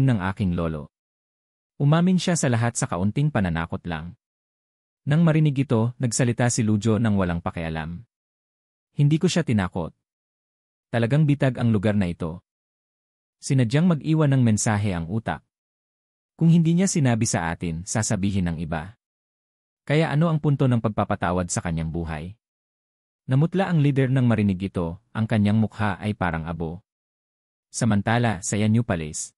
ng aking lolo. Umamin siya sa lahat sa kaunting pananakot lang. Nang marinig ito, nagsalita si Lujo nang walang pakialam. Hindi ko siya tinakot. Talagang bitag ang lugar na ito. Sinadyang mag-iwan ng mensahe ang utak. Kung hindi niya sinabi sa atin, sasabihin ng iba. Kaya ano ang punto ng pagpapatawad sa kanyang buhay? Namutla ang leader nang marinig ito, ang kanyang mukha ay parang abo. Samantala, sa Yanyu Palace,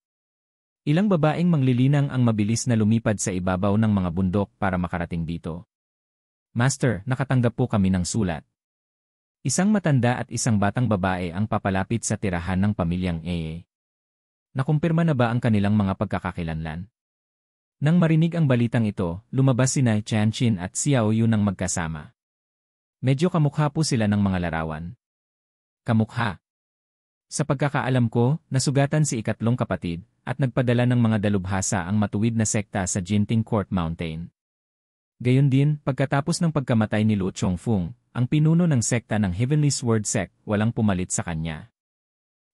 ilang babaeng manglilinang ang mabilis na lumipad sa ibabaw ng mga bundok para makarating dito. Master, nakatanggap po kami ng sulat. Isang matanda at isang batang babae ang papalapit sa tirahan ng pamilyang Ee. Nakumpirma na ba ang kanilang mga pagkakakilanlan? Nang marinig ang balitang ito, lumabas sina Chanchin at Xiao Yu nang magkasama. Medyo kamukha po sila ng mga larawan. Kamukha. Sa pagkakaalam ko, nasugatan si ikatlong kapatid, at nagpadala ng mga dalubhasa ang matuwid na sekta sa Jinting Court Mountain. Gayon din, pagkatapos ng pagkamatay ni Lu Chongfeng, ang pinuno ng sekta ng Heavenly Sword Sect, walang pumalit sa kanya.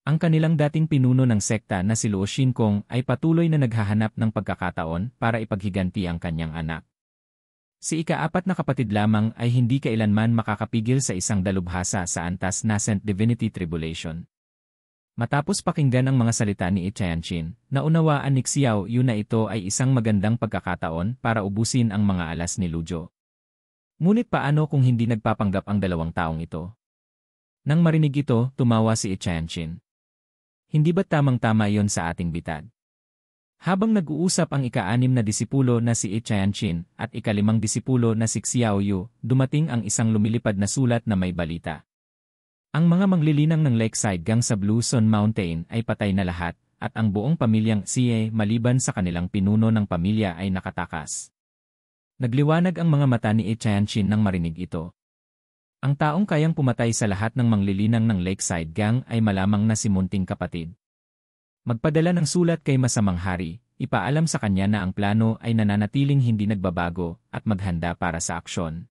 Ang kanilang dating pinuno ng sekta na si Luo Shinkong ay patuloy na naghahanap ng pagkakataon para ipaghiganti ang kanyang anak. Si ika-4 na kapatid lamang ay hindi kailanman makakapigil sa isang dalubhasa sa antas nascent divinity tribulation. Matapos pakinggan ang mga salita ni Chanchin, naunawaan ni Xiao Yu na ito ay isang magandang pagkakataon para ubusin ang mga alas ni Lujo. Ngunit paano kung hindi nagpapanggap ang dalawang taong ito? Nang marinig ito, tumawa si Chanchin. Hindi ba tamang-tama iyon sa ating bitad? Habang nag-uusap ang ika-6 na disipulo na si Chanchin at ika-5 disipulo na si Xiao Yu, dumating ang isang lumilipad na sulat na may balita. Ang mga manglilinang ng Lakeside Gang sa Blue Sun Mountain ay patay na lahat, at ang buong pamilyang Xie maliban sa kanilang pinuno ng pamilya ay nakatakas. Nagliwanag ang mga mata ni Chanchin nang marinig ito. Ang taong kayang pumatay sa lahat ng manglilinang ng Lakeside Gang ay malamang na si munting kapatid. Magpadala ng sulat kay masamang hari, ipaalam sa kanya na ang plano ay nananatiling hindi nagbabago at maghanda para sa aksyon.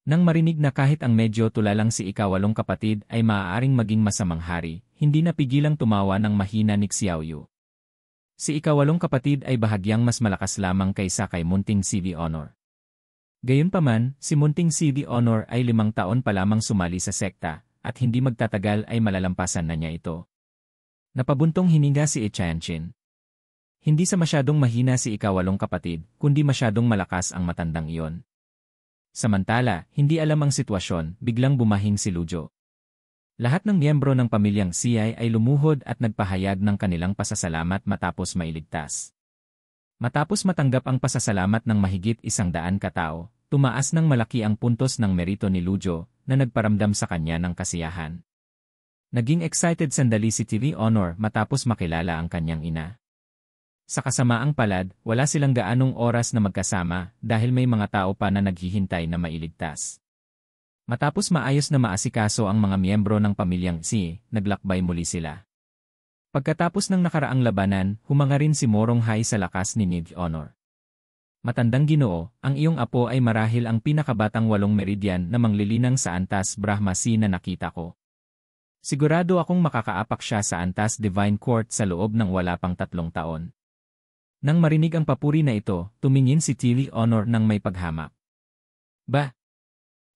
Nang marinig na kahit ang medyo tulalang si ika-8 kapatid ay maaaring maging masamang hari, hindi napigilang tumawa ng mahina ni Xiao Yu. Si ika-8 kapatid ay bahagyang mas malakas lamang kaysa kay munting CV Honor. Gayunpaman, si munting CV Honor ay 5 taon pa lamang sumali sa sekta, at hindi magtatagal ay malalampasan na niya ito. Napabuntong hininga si Chanchin. Hindi sa masyadong mahina si ika-8 kapatid, kundi masyadong malakas ang matandang iyon. Samantala, hindi alam ang sitwasyon, biglang bumahing si Lujo. Lahat ng miyembro ng pamilyang Xie ay lumuhod at nagpahayag ng kanilang pasasalamat matapos mailigtas. Matapos matanggap ang pasasalamat ng mahigit 100 katao, tumaas ng malaki ang puntos ng merito ni Lujo na nagparamdam sa kanya ng kasiyahan. Naging excited sandali si TV Honor matapos makilala ang kanyang ina. Sa kasamaang palad, wala silang gaanong oras na magkasama dahil may mga tao pa na naghihintay na mailigtas. Matapos maayos na maasikaso ang mga miyembro ng pamilyang Xie, naglakbay muli sila. Pagkatapos ng nakaraang labanan, humanga rin si Morong Hai sa lakas ni Nid Honor. Matandang Ginoo, ang iyong apo ay marahil ang pinakabatang 8 meridian na manglilinang sa antas Brahma Sea na nakita ko. Sigurado akong makakaapak siya sa antas Divine Court sa loob ng wala pang 3 taon. Nang marinig ang papuri na ito, tumingin si TV Honor nang may paghamak. Ba?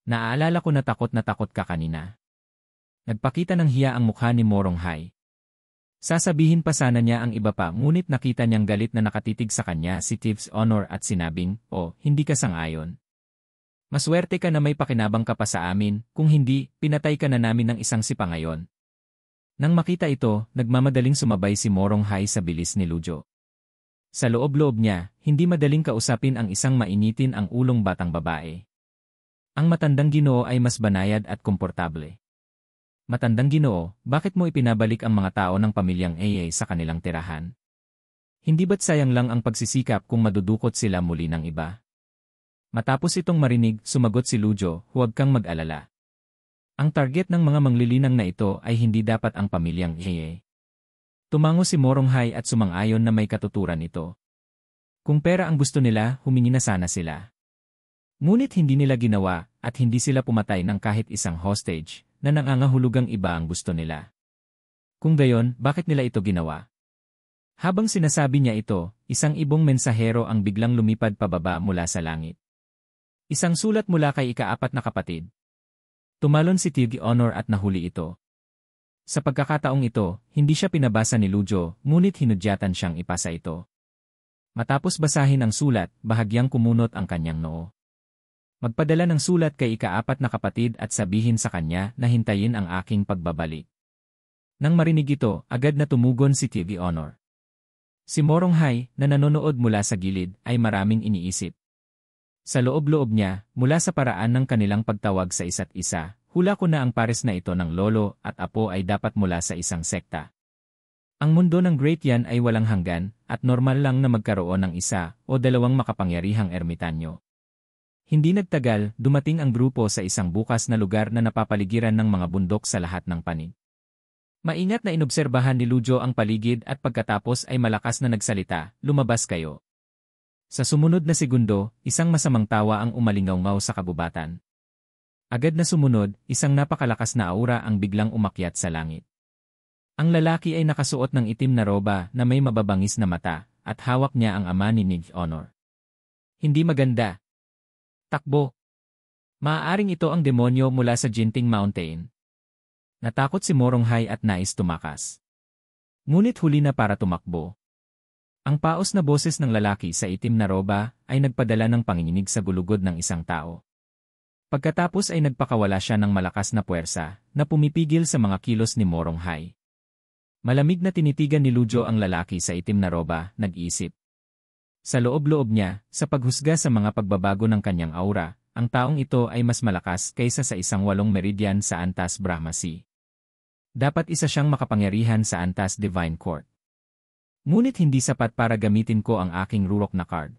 Naaalala ko na takot ka kanina. Nagpakita ng hiya ang mukha ni Morong Hai. Sasabihin pa sana niya ang iba pa ngunit nakita niyang galit na nakatitig sa kanya si TV Honor at sinabing, "Oh, hindi ka sang-ayon. Maswerte ka na may pakinabang ka pa sa amin, kung hindi, pinatay ka na namin ng isang sipa ngayon." Nang makita ito, nagmamadaling sumabay si Morong Hai sa bilis ni Lujo. Sa loob-loob niya, hindi madaling kausapin ang isang mainitin ang ulong batang babae. Ang matandang Ginoo ay mas banayad at komportable. Matandang Ginoo, bakit mo ipinabalik ang mga tao ng pamilyang AA sa kanilang tirahan? Hindi ba't sayang lang ang pagsisikap kung madudukot sila muli ng iba? Matapos itong marinig, sumagot si Lujo, huwag kang mag-alala. Ang target ng mga manglilinang na ito ay hindi dapat ang pamilyang AA. Tumango si Morong Hai at sumang-ayon na may katuturan ito. Kung pera ang gusto nila, humingi na sana sila. Ngunit hindi nila ginawa at hindi sila pumatay ng kahit isang hostage na nangangahulugang iba ang gusto nila. Kung gayon, bakit nila ito ginawa? Habang sinasabi niya ito, isang ibong mensahero ang biglang lumipad pababa mula sa langit. Isang sulat mula kay ikaapat na kapatid. Tumalon si Tig Honor at nahuli ito. Sa pagkakataong ito, hindi siya pinabasa ni Lujo, ngunit hinudyatan siyang ipasa ito. Matapos basahin ang sulat, bahagyang kumunot ang kanyang noo. Magpadala ng sulat kay ikaapat na kapatid at sabihin sa kanya na hintayin ang aking pagbabalik. Nang marinig ito, agad na tumugon si Tig Honor. Si Moronghay, na nanonood mula sa gilid, ay maraming iniisip. Sa loob-loob niya, mula sa paraan ng kanilang pagtawag sa isa't isa, hula ko na ang pares na ito ng lolo at apo ay dapat mula sa isang sekta. Ang mundo ng Great Yan ay walang hanggan, at normal lang na magkaroon ng isa o dalawang makapangyarihang ermitanyo. Hindi nagtagal, dumating ang grupo sa isang bukas na lugar na napapaligiran ng mga bundok sa lahat ng panig. Maingat na inobserbahan ni Lujo ang paligid at pagkatapos ay malakas na nagsalita, "Lumabas kayo." Sa sumunod na segundo, isang masamang tawa ang umalingaw-ngaw sa kabubatan. Agad na sumunod, isang napakalakas na aura ang biglang umakyat sa langit. Ang lalaki ay nakasuot ng itim na roba na may mababangis na mata, at hawak niya ang ama ni Tig Honor. Hindi maganda. Takbo. Maaaring ito ang demonyo mula sa Jinting Mountain. Natakot si Moronghay at nais tumakas. Ngunit huli na para tumakbo. Ang paos na boses ng lalaki sa itim na roba ay nagpadala ng panginginig sa gulugod ng isang tao. Pagkatapos ay nagpakawala siya ng malakas na puwersa na pumipigil sa mga kilos ni Moronghay. Malamig na tinitigan ni Lujo ang lalaki sa itim na roba, nag-isip. Sa loob-loob niya, sa paghusga sa mga pagbabago ng kanyang aura, ang taong ito ay mas malakas kaysa sa isang 8 meridian sa Antas Brahmasi. Dapat isa siyang makapangyarihan sa Antas Divine Court. Ngunit hindi sapat para gamitin ko ang aking rurok na card.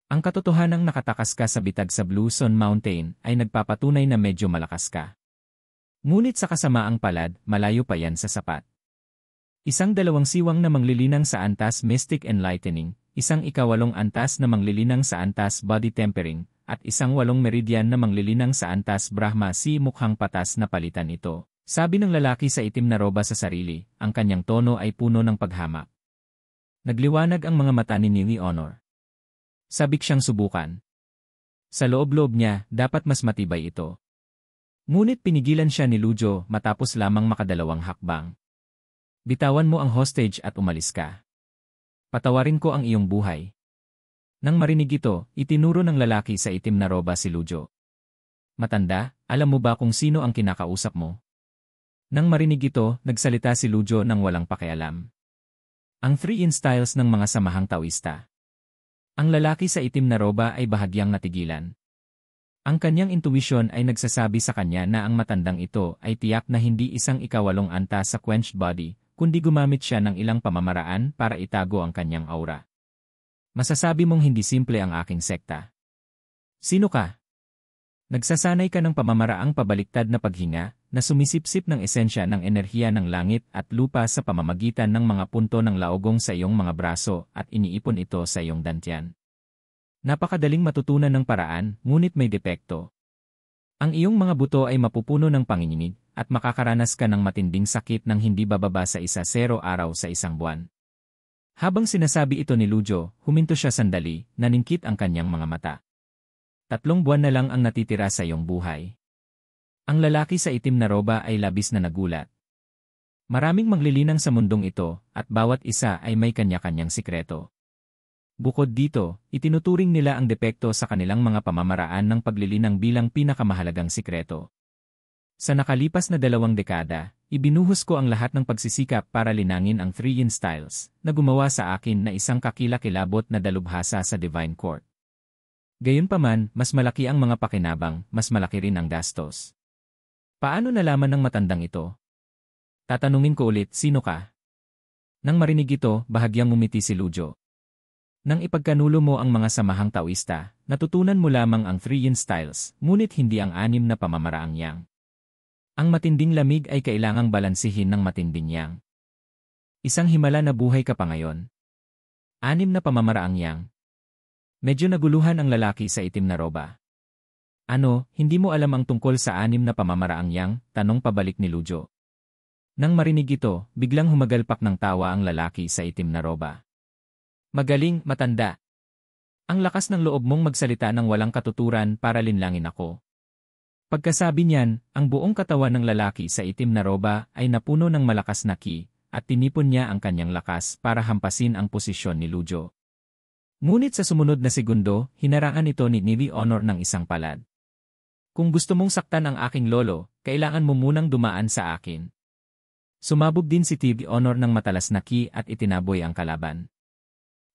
Ang katotohanang nakatakas ka sa bitag sa Blue Sun Mountain ay nagpapatunay na medyo malakas ka. Ngunit sa kasamaang palad, malayo pa yan sa sapat. Isang 2 siwang na manglilinang sa Antas Mystic Enlightening, isang 8 antas na manglilinang sa Antas Body Tempering, at isang 8 meridian na manglilinang sa Antas Brahmasi, mukhang patas na palitan ito. Sabi ng lalaki sa itim na roba sa sarili, ang kanyang tono ay puno ng paghamak. Nagliwanag ang mga mata ni Tig Honor. Sabik siyang subukan. Sa loob-loob niya, dapat mas matibay ito. Ngunit pinigilan siya ni Lujo matapos lamang makadalawang hakbang. Bitawan mo ang hostage at umalis ka. Patawarin ko ang iyong buhay. Nang marinig ito, itinuro ng lalaki sa itim na roba si Lujo. Matanda, alam mo ba kung sino ang kinakausap mo? Nang marinig ito, nagsalita si Lujo nang walang pakialam. Ang 3-in styles ng mga samahang Taoista. Ang lalaki sa itim na roba ay bahagyang natigilan. Ang kanyang intuition ay nagsasabi sa kanya na ang matandang ito ay tiyak na hindi isang 8 antas sa quenched body, kundi gumamit siya ng ilang pamamaraan para itago ang kanyang aura. Masasabi mong hindi simple ang aking sekta. Sino ka? Nagsasanay ka ng pamamaraang pabaliktad na paghinga, na sumisipsip ng esensya ng enerhiya ng langit at lupa sa pamamagitan ng mga punto ng laogong sa iyong mga braso at iniipon ito sa iyong dantian. Napakadaling matutunan ng paraan, ngunit may depekto. Ang iyong mga buto ay mapupuno ng panginginig at makakaranas ka ng matinding sakit nang hindi bababa sa 1-0 araw sa isang buwan. Habang sinasabi ito ni Lujo, huminto siya sandali, naningkit ang kanyang mga mata. 3 buwan na lang ang natitira sa iyong buhay. Ang lalaki sa itim na roba ay labis na nagulat. Maraming manglilinang sa mundong ito, at bawat isa ay may kanya-kanyang sikreto. Bukod dito, itinuturing nila ang depekto sa kanilang mga pamamaraan ng paglilinang bilang pinakamahalagang sikreto. Sa nakalipas na 2 dekada, ibinuhos ko ang lahat ng pagsisikap para linangin ang 3-in styles, na gumawa sa akin na isang kakilakilabot na dalubhasa sa Divine Court. Gayunpaman, mas malaki ang mga pakinabang, mas malaki rin ang gastos. Paano nalaman ng matandang ito? Tatanungin ko ulit, sino ka? Nang marinig ito, bahagyang ngumiti si Lujo. Nang ipagkanulo mo ang mga samahang Taoista, natutunan mo lamang ang 3-in styles, ngunit hindi ang 6 na pamamaraang yang. Ang matinding lamig ay kailangang balansihin ng matinding yang. Isang himala na buhay ka pa ngayon. 6 na pamamaraang yang. Medyo naguluhan ang lalaki sa itim na roba. Ano, hindi mo alam ang tungkol sa 6 na pamamaraang yang? Tanong pabalik ni Lujo. Nang marinig ito, biglang humagalpak ng tawa ang lalaki sa itim na roba. Magaling, matanda. Ang lakas ng loob mong magsalita ng walang katuturan para linlangin ako. Pagkasabi niyan, ang buong katawan ng lalaki sa itim na roba ay napuno ng malakas na ki, at tinipon niya ang kanyang lakas para hampasin ang posisyon ni Lujo. Ngunit sa sumunod na segundo, hinaraan ito ni Navy Honor ng isang palad. Kung gusto mong saktan ang aking lolo, kailangan mo munang dumaan sa akin. Sumabog din si TV Honor ng matalas na ki at itinaboy ang kalaban.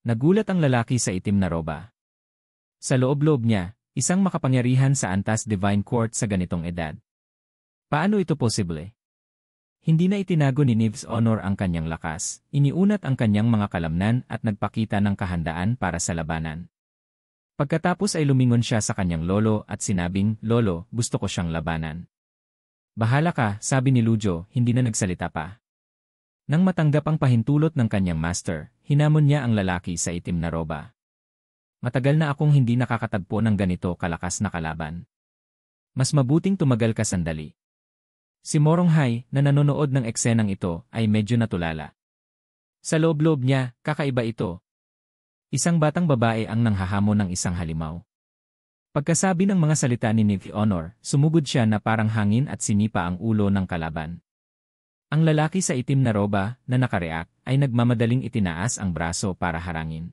Nagulat ang lalaki sa itim na roba. Sa loob-loob niya, isang makapangyarihan sa antas Divine Court sa ganitong edad. Paano ito posible? Hindi na itinago ni Nives Honor ang kanyang lakas, iniunat ang kanyang mga kalamnan at nagpakita ng kahandaan para sa labanan. Pagkatapos ay lumingon siya sa kanyang lolo at sinabing, "Lolo, gusto ko siyang labanan." "Bahala ka," sabi ni Lujo, hindi na nagsalita pa. Nang matanggap ang pahintulot ng kanyang master, hinamon niya ang lalaki sa itim na roba. "Matagal na akong hindi nakakatagpo ng ganito kalakas na kalaban. Mas mabuting tumagal ka sandali." Si Moronghai, na nanonood ng eksenang ito, ay medyo natulala. Sa loob-loob niya, kakaiba ito. Isang batang babae ang nanghahamon ng isang halimaw. Pagkasabi ng mga salita ni Navy Honor, sumugod siya na parang hangin at sinipa ang ulo ng kalaban. Ang lalaki sa itim na roba, na nakareact, ay nagmamadaling itinaas ang braso para harangin.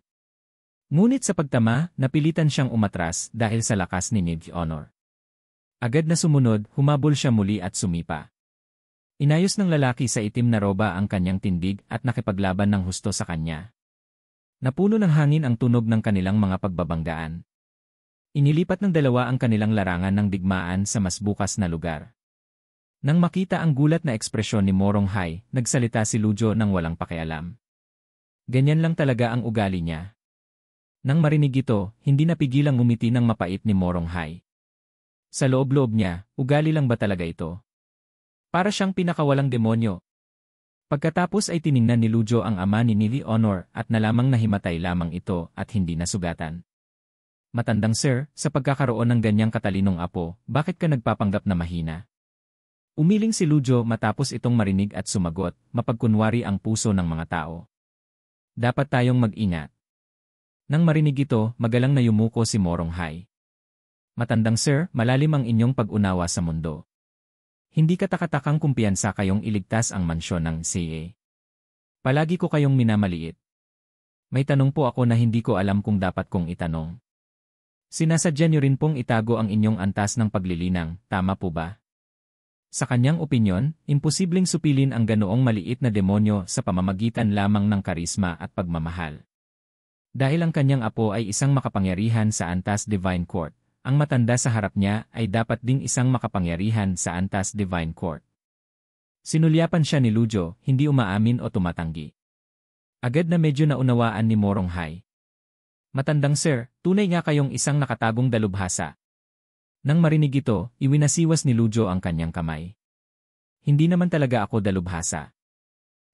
Ngunit sa pagtama, napilitan siyang umatras dahil sa lakas ni Navy Honor. Agad na sumunod, humabol siya muli at sumipa. Inayos ng lalaki sa itim na roba ang kanyang tindig at nakipaglaban ng husto sa kanya. Napuno ng hangin ang tunog ng kanilang mga pagbabanggaan. Inilipat ng dalawa ang kanilang larangan ng digmaan sa mas bukas na lugar. Nang makita ang gulat na ekspresyon ni Moronghai, nagsalita si Lujo ng walang pakialam. Ganyan lang talaga ang ugali niya. Nang marinig ito, hindi napigilang ngumiti ng mapait ni Moronghai. Sa loob-loob niya, ugali lang ba talaga ito? Para siyang pinakawalang demonyo. Pagkatapos ay tiningnan ni Lujo ang ama ni Navy Honor at nalamang nahimatay lamang ito at hindi nasugatan. "Matandang sir, sa pagkakaroon ng ganyang katalinong apo, bakit ka nagpapanggap na mahina?" Umiling si Lujo matapos itong marinig at sumagot, "Mapagkunwari ang puso ng mga tao. Dapat tayong mag-ingat." Nang marinig ito, magalang na yumuko si Moronghai. "Matandang sir, malalim ang inyong pag-unawa sa mundo. Hindi katakatakang kumpiyansa kayong iligtas ang mansyon ng CA. Palagi ko kayong minamaliit. May tanong po ako na hindi ko alam kung dapat kong itanong. Sinasadya niyo rin pong itago ang inyong antas ng paglilinang, tama po ba?" Sa kanyang opinyon, imposibleng supilin ang ganoong maliit na demonyo sa pamamagitan lamang ng karisma at pagmamahal. Dahil ang kanyang apo ay isang makapangyarihan sa antas Divine Court, ang matanda sa harap niya ay dapat ding isang makapangyarihan sa antas Divine Court. Sinulyapan siya ni Lujo, hindi umaamin o tumatanggi. Agad na medyo naunawaan ni Moronghai. "Matandang sir, tunay nga kayong isang nakatagong dalubhasa." Nang marinig ito, iwinasiwas ni Lujo ang kanyang kamay. "Hindi naman talaga ako dalubhasa."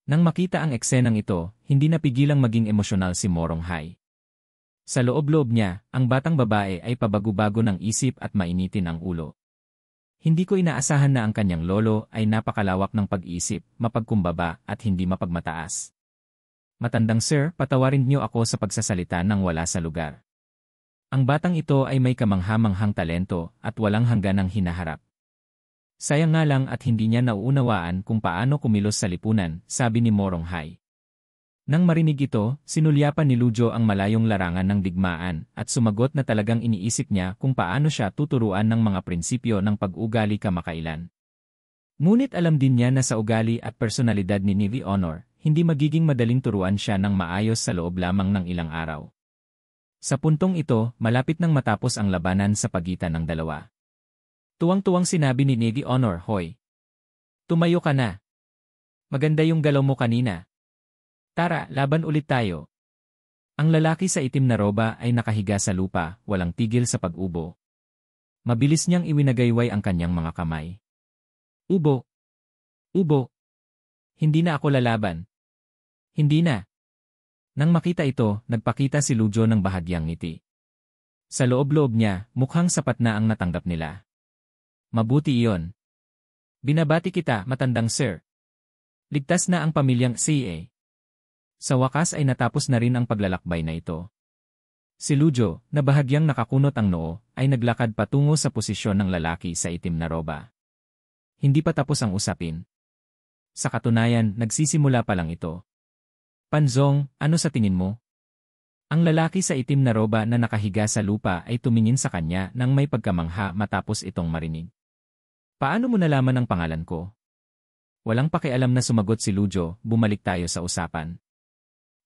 Nang makita ang eksenang ito, hindi napigilang maging emosyonal si Moronghai. Sa loob-loob niya, ang batang babae ay pabago-bago ng isip at mainitin ang ulo. Hindi ko inaasahan na ang kanyang lolo ay napakalawak ng pag-isip, mapagkumbaba at hindi mapagmataas. "Matandang sir, patawarin niyo ako sa pagsasalita ng wala sa lugar. Ang batang ito ay may kamangha-manghang talento at walang hangganang hinaharap. Sayang nga lang at hindi niya nauunawaan kung paano kumilos sa lipunan," sabi ni Moronghai. Nang marinig ito, sinulyapan ni Lujo ang malayong larangan ng digmaan at sumagot na talagang iniisip niya kung paano siya tuturuan ng mga prinsipyo ng pag-ugali kamakailan. Ngunit alam din niya na sa ugali at personalidad ni Navy Honor, hindi magiging madaling turuan siya ng maayos sa loob lamang ng ilang araw. Sa puntong ito, malapit nang matapos ang labanan sa pagitan ng dalawa. Tuwang-tuwang sinabi ni Navy Honor, "Hoy! Tumayo ka na. Maganda yung galaw mo kanina. Tara, laban ulit tayo." Ang lalaki sa itim na roba ay nakahiga sa lupa, walang tigil sa pag-ubo. Mabilis niyang iwinagayway ang kanyang mga kamay. "Ubo! Ubo! Hindi na ako lalaban. Hindi na." Nang makita ito, nagpakita si Lujo ng bahagyang ngiti. Sa loob-loob niya, mukhang sapat na ang natanggap nila. "Mabuti iyon. Binabati kita, matandang sir." Ligtas na ang pamilyang CA. Sa wakas ay natapos na rin ang paglalakbay na ito. Si Lujo, na bahagyang nakakunot ang noo, ay naglakad patungo sa posisyon ng lalaki sa itim na roba. Hindi pa tapos ang usapin. Sa katunayan, nagsisimula pa lang ito. Panzong, ano sa tingin mo? Ang lalaki sa itim na roba na nakahiga sa lupa ay tumingin sa kanya nang may pagkamangha matapos itong marinig. Paano mo nalaman ang pangalan ko? Walang pakialam na sumagot si Lujo, bumalik tayo sa usapan.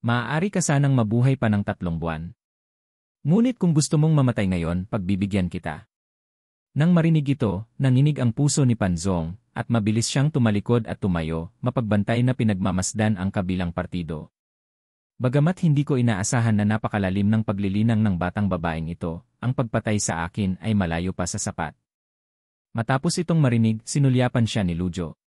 Maaari ka sanang mabuhay pa ng 3 buwan. Ngunit kung gusto mong mamatay ngayon, pagbibigyan kita. Nang marinig ito, nanginig ang puso ni Panzong, at mabilis siyang tumalikod at tumayo, mapagbantay na pinagmamasdan ang kabilang partido. Bagamat hindi ko inaasahan na napakalalim ng paglilinang ng batang babaeng ito, ang pagpatay sa akin ay malayo pa sa sapat. Matapos itong marinig, sinulyapan siya ni Lujo.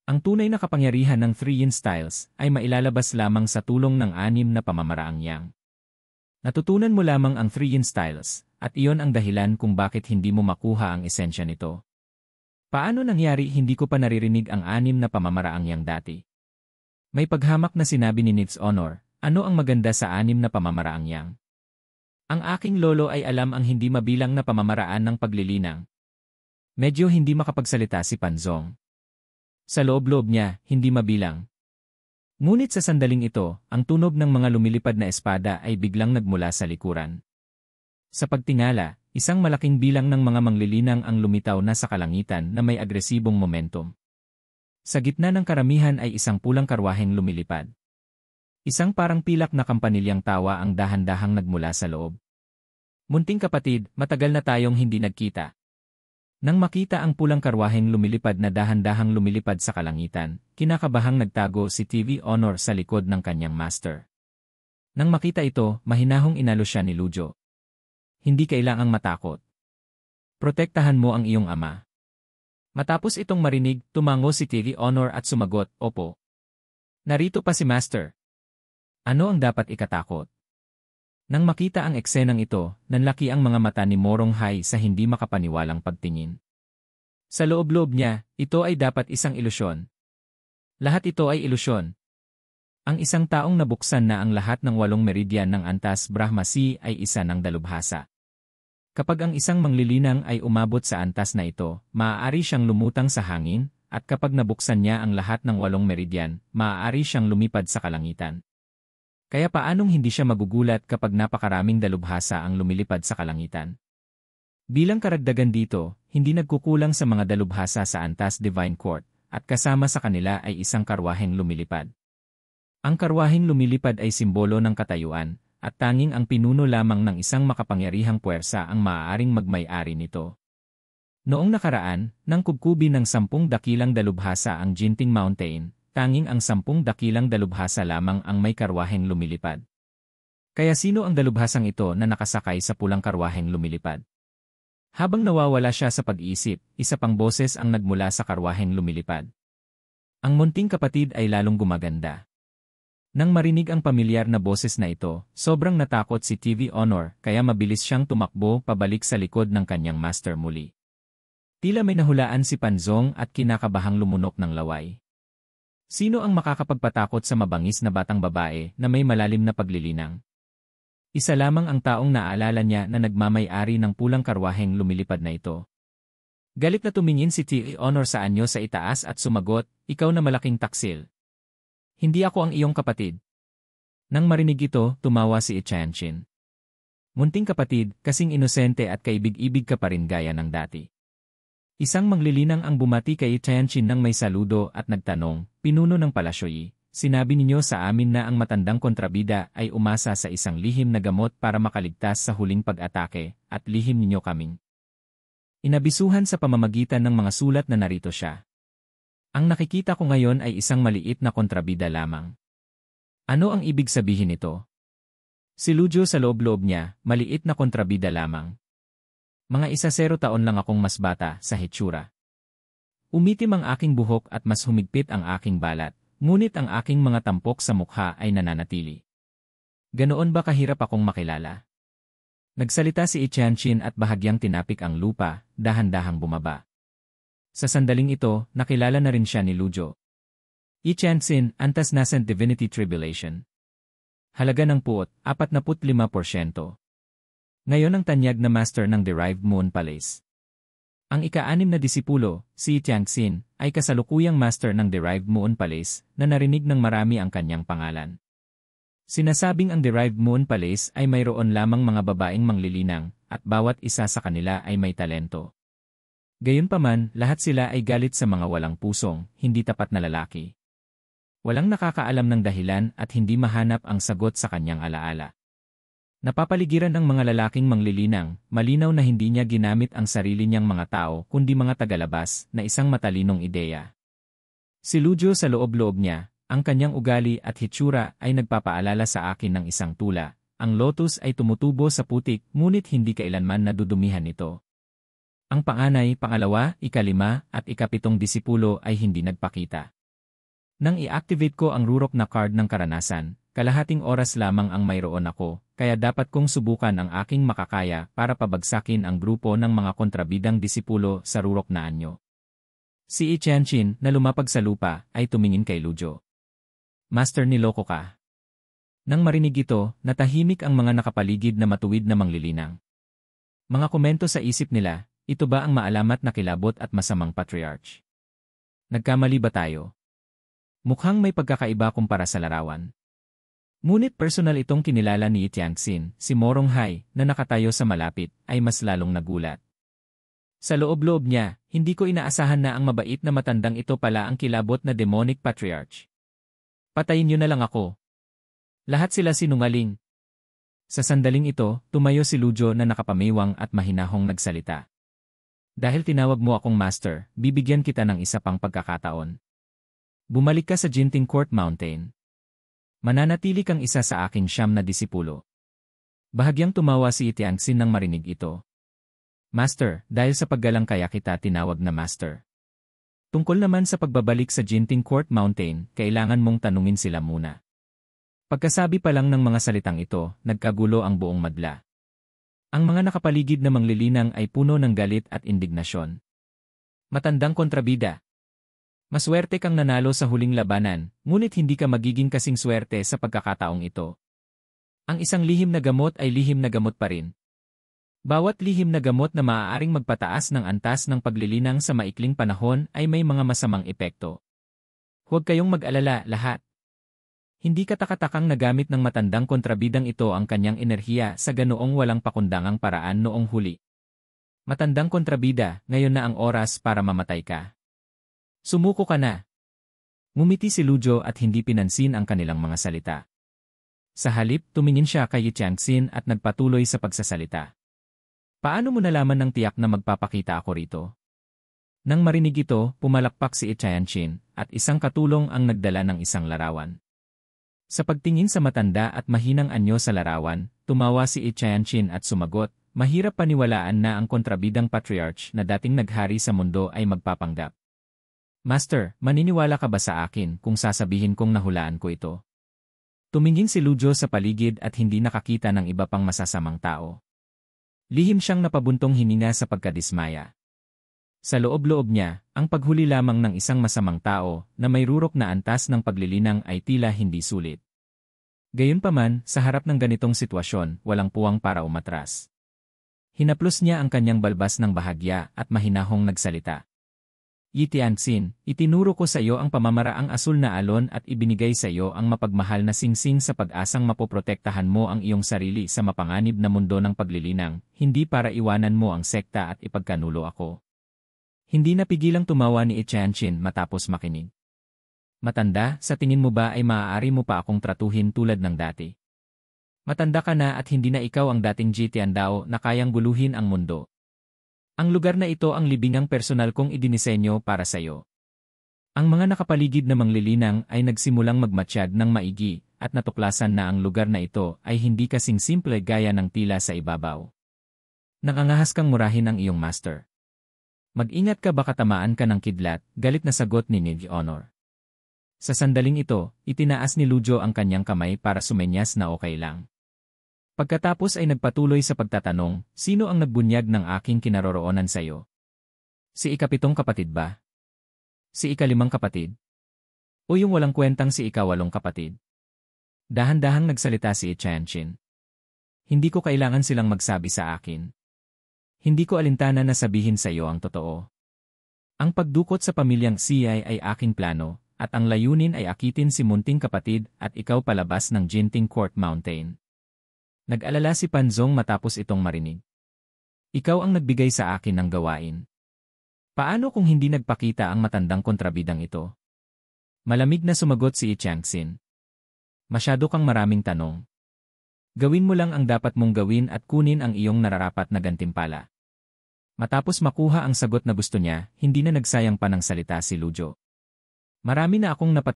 Ang tunay na kapangyarihan ng 3 yin styles ay mailalabas lamang sa tulong ng 6 na pamamaraang yang. Natutunan mo lamang ang 3 yin styles, at iyon ang dahilan kung bakit hindi mo makuha ang esensya nito. Paano nangyari hindi ko pa naririnig ang 6 na pamamaraang yang dati? May paghamak na sinabi ni Nits Honor, ano ang maganda sa 6 na pamamaraang yang? Ang aking lolo ay alam ang hindi mabilang na pamamaraan ng paglilinang. Medyo hindi makapagsalita si Panzong. Sa loob-loob niya, hindi mabilang. Ngunit sa sandaling ito, ang tunog ng mga lumilipad na espada ay biglang nagmula sa likuran. Sa pagtingala, isang malaking bilang ng mga manglilinang ang lumitaw na sa kalangitan na may agresibong momentum. Sa gitna ng karamihan ay isang pulang karwaheng lumilipad. Isang parang pilak na kampanilyang tawa ang dahan-dahang nagmula sa loob. Munting kapatid, matagal na tayong hindi nagkita. Nang makita ang pulang karwaheng lumilipad na dahan-dahang lumilipad sa kalangitan, kinakabahang nagtago si TV Honor sa likod ng kanyang master. Nang makita ito, mahinahong inalo siya ni Lujo. Hindi kailangang matakot. Protektahan mo ang iyong ama. Matapos itong marinig, tumango si TV Honor at sumagot, opo. Narito pa si master. Ano ang dapat ikatakot? Nang makita ang eksenang ito, nanlaki ang mga mata ni Morong Hai sa hindi makapaniwalang pagtingin. Sa loob-loob niya, ito ay dapat isang ilusyon. Lahat ito ay ilusyon. Ang isang taong nabuksan na ang lahat ng 8 meridian ng Antas Brahmasi ay isa ng dalubhasa. Kapag ang isang manglilinang ay umabot sa antas na ito, maaari siyang lumutang sa hangin, at kapag nabuksan niya ang lahat ng 8 meridian, maaari siyang lumipad sa kalangitan. Kaya paanong hindi siya magugulat kapag napakaraming dalubhasa ang lumilipad sa kalangitan? Bilang karagdagan dito, hindi nagkukulang sa mga dalubhasa sa Antas Divine Court, at kasama sa kanila ay isang karwaheng lumilipad. Ang karwaheng lumilipad ay simbolo ng katayuan, at tanging ang pinuno lamang ng isang makapangyarihang puwersa ang maaaring magmay-ari nito. Noong nakaraan, nang kubkubin ng 10 dakilang dalubhasa ang Jinting Mountain, tanging ang 10 dakilang dalubhasa lamang ang may karwaheng lumilipad. Kaya sino ang dalubhasang ito na nakasakay sa pulang karwaheng lumilipad? Habang nawawala siya sa pag-iisip, isa pang boses ang nagmula sa karwaheng lumilipad. Ang munting kapatid ay lalong gumaganda. Nang marinig ang pamilyar na boses na ito, sobrang natakot si TV Honor kaya mabilis siyang tumakbo pabalik sa likod ng kanyang master muli. Tila may nahulaan si Panzong at kinakabahang lumunok ng laway. Sino ang makakapagpatakot sa mabangis na batang babae na may malalim na paglilinang? Isa lamang ang taong naaalala niya na nagmamay-ari ng pulang karwaheng lumilipad na ito. Galit na tumingin si TV Honor sa anyo sa itaas at sumagot, ikaw na malaking taksil. Hindi ako ang iyong kapatid. Nang marinig ito, tumawa si Ichanshin. Munting kapatid, kasing inosente at kaibig-ibig ka pa rin gaya ng dati. Isang manglilinang ang bumati kay Ichanshin nang may saludo at nagtanong, pinuno ng palasyoyi, sinabi ninyo sa amin na ang matandang kontrabida ay umasa sa isang lihim na gamot para makaligtas sa huling pag-atake, at lihim ninyo kaming inabisuhan sa pamamagitan ng mga sulat na narito siya. Ang nakikita ko ngayon ay isang maliit na kontrabida lamang. Ano ang ibig sabihin nito? Si Lujo sa loob-loob niya, maliit na kontrabida lamang. Mga 10 taon lang akong mas bata sa hitsura. Umitim ang aking buhok at mas humigpit ang aking balat, ngunit ang aking mga tampok sa mukha ay nananatili. Ganoon ba kahirap akong makilala? Nagsalita si Ichanshin at bahagyang tinapik ang lupa, dahan-dahang bumaba. Sa sandaling ito, nakilala na rin siya ni Lujo. Yi Tianxin, Antas Nascent Divinity Tribulation. Halaga ng puot, 45%. Ngayon ang tanyag na master ng Derived Moon Palace. Ang ika-6 na disipulo, si Yi Tianxin, ay kasalukuyang master ng Derived Moon Palace na narinig ng marami ang kanyang pangalan. Sinasabing ang Derived Moon Palace ay mayroon lamang mga babaeng manglilinang at bawat isa sa kanila ay may talento. Gayunpaman, lahat sila ay galit sa mga walang pusong, hindi tapat na lalaki. Walang nakakaalam ng dahilan at hindi mahanap ang sagot sa kanyang alaala. Napapaligiran ang mga lalaking manglilinang, malinaw na hindi niya ginamit ang sarili niyang mga tao kundi mga tagalabas na isang matalinong ideya. Si Lujo sa loob-loob niya, ang kanyang ugali at hitsura ay nagpapaalala sa akin ng isang tula. Ang lotus ay tumutubo sa putik ngunit hindi kailanman nadudumihan ito. Ang panganay, pangalawa, ikalima at ikapitong disipulo ay hindi nagpakita. Nang i-activate ko ang rurok na card ng karanasan, kalahating oras lamang ang mayroon ako, kaya dapat kong subukan ang aking makakaya para pabagsakin ang grupo ng mga kontrabidang disipulo sa rurok na anyo. Si Yi Tianxin, na lumapag sa lupa, ay tumingin kay Lujo. Master, niloko ka. Nang marinig ito, natahimik ang mga nakapaligid na matuwid na manglilinang. Mga komento sa isip nila, ito ba ang maalamat na kilabot at masamang patriarch? Nagkamali ba tayo? Mukhang may pagkakaiba kumpara sa larawan. Ngunit personal itong kinilala ni Yi Tianxin, si Morong Hai, na nakatayo sa malapit, ay mas lalong nagulat. Sa loob-loob niya, hindi ko inaasahan na ang mabait na matandang ito pala ang kilabot na demonic patriarch. Patayin niyo na lang ako. Lahat sila sinungaling. Sa sandaling ito, tumayo si Lujo na nakapamiwang at mahinahong nagsalita. Dahil tinawag mo akong master, bibigyan kita ng isa pang pagkakataon. Bumalik ka sa Jinting Court Mountain. Mananatili kang isa sa aking 9 na disipulo. Bahagyang tumawa si Yi Tianxin nang marinig ito. Master, dahil sa paggalang kaya kita tinawag na master. Tungkol naman sa pagbabalik sa Jinting Court Mountain, kailangan mong tanungin sila muna. Pagkasabi pa lang ng mga salitang ito, nagkagulo ang buong madla. Ang mga nakapaligid na manglilinang ay puno ng galit at indignasyon. Matandang kontrabida. Maswerte kang nanalo sa huling labanan, ngunit hindi ka magiging kasing swerte sa pagkakataong ito. Ang isang lihim na gamot ay lihim na gamot pa rin. Bawat lihim na gamot na maaaring magpataas ng antas ng paglilinang sa maikling panahon ay may mga masamang epekto. Huwag kayong mag-alala, lahat. Hindi katakatakang nagamit ng matandang kontrabidang ito ang kanyang enerhiya sa ganoong walang pakundangang paraan noong huli. Matandang kontrabida, ngayon na ang oras para mamatay ka. Sumuko ka na. Ngumiti si Lujo at hindi pinansin ang kanilang mga salita. Sa halip, tumingin siya kay Yi Tianxin at nagpatuloy sa pagsasalita. Paano mo nalaman ng tiyak na magpapakita ako rito? Nang marinig ito, pumalakpak si Yi Tianxin at isang katulong ang nagdala ng isang larawan. Sa pagtingin sa matanda at mahinang anyo sa larawan, tumawa si Yi Tianxin at sumagot, mahirap paniwalaan na ang kontrabidang patriarch na dating naghari sa mundo ay magpapanggap. Master, maniniwala ka ba sa akin kung sasabihin kong nahulaan ko ito? Tumingin si Lujo sa paligid at hindi nakakita ng iba pang masasamang tao. Lihim siyang napabuntong hininga sa pagkadismaya. Sa loob-loob niya, ang paghuli lamang ng isang masamang tao na may rurok na antas ng paglilinang ay tila hindi sulit. Gayunpaman, sa harap ng ganitong sitwasyon, walang puwang para umatras. Hinaplos niya ang kanyang balbas ng bahagya at mahinahong nagsalita. Yi Tianxin, itinuro ko sa iyo ang pamamaraang asul na alon at ibinigay sa iyo ang mapagmahal na singsing sa pag-asang mapoprotektahan mo ang iyong sarili sa mapanganib na mundo ng paglilinang, hindi para iwanan mo ang sekta at ipagkanulo ako. Hindi napigilang tumawa ni Yi Tianxin matapos makinig. Matanda, sa tingin mo ba ay maaari mo pa akong tratuhin tulad ng dati? Matanda ka na at hindi na ikaw ang dating Ji Tiandao na kayang guluhin ang mundo. Ang lugar na ito ang libingang personal kong idinisenyo para sa iyo. Ang mga nakapaligid na manglilinang ay nagsimulang magmatsyag ng maigi at natuklasan na ang lugar na ito ay hindi kasing simple gaya ng tila sa ibabaw. Nangangahas kang murahin ang iyong master. Mag-ingat ka baka tamaan ka ng kidlat, galit na sagot ni Ninja Honor. Sa sandaling ito, itinaas ni Lujo ang kanyang kamay para sumenyas na okay lang. Pagkatapos ay nagpatuloy sa pagtatanong, sino ang nagbunyag ng aking kinaroroonan sa iyo? Si ikapitong kapatid ba? Si ikalimang kapatid? O yung walang kwentang si ikawalong kapatid? Dahan-dahang nagsalita si Chanshin. Hindi ko kailangan silang magsabi sa akin. Hindi ko alintana na sabihin sa iyo ang totoo. Ang pagdukot sa pamilyang CI ay aking plano, at ang layunin ay akitin si munting kapatid at ikaw palabas ng Jinting Court Mountain. Nag-alala si Panzong matapos itong marinig. Ikaw ang nagbigay sa akin ng gawain. Paano kung hindi nagpakita ang matandang kontrabidang ito? Malamig na sumagot si Changxin. Masyado kang maraming tanong. Gawin mo lang ang dapat mong gawin at kunin ang iyong nararapat na gantimpala. Matapos makuha ang sagot na gusto niya, hindi na nagsayang pa ng salita si Lujo. Marami na akong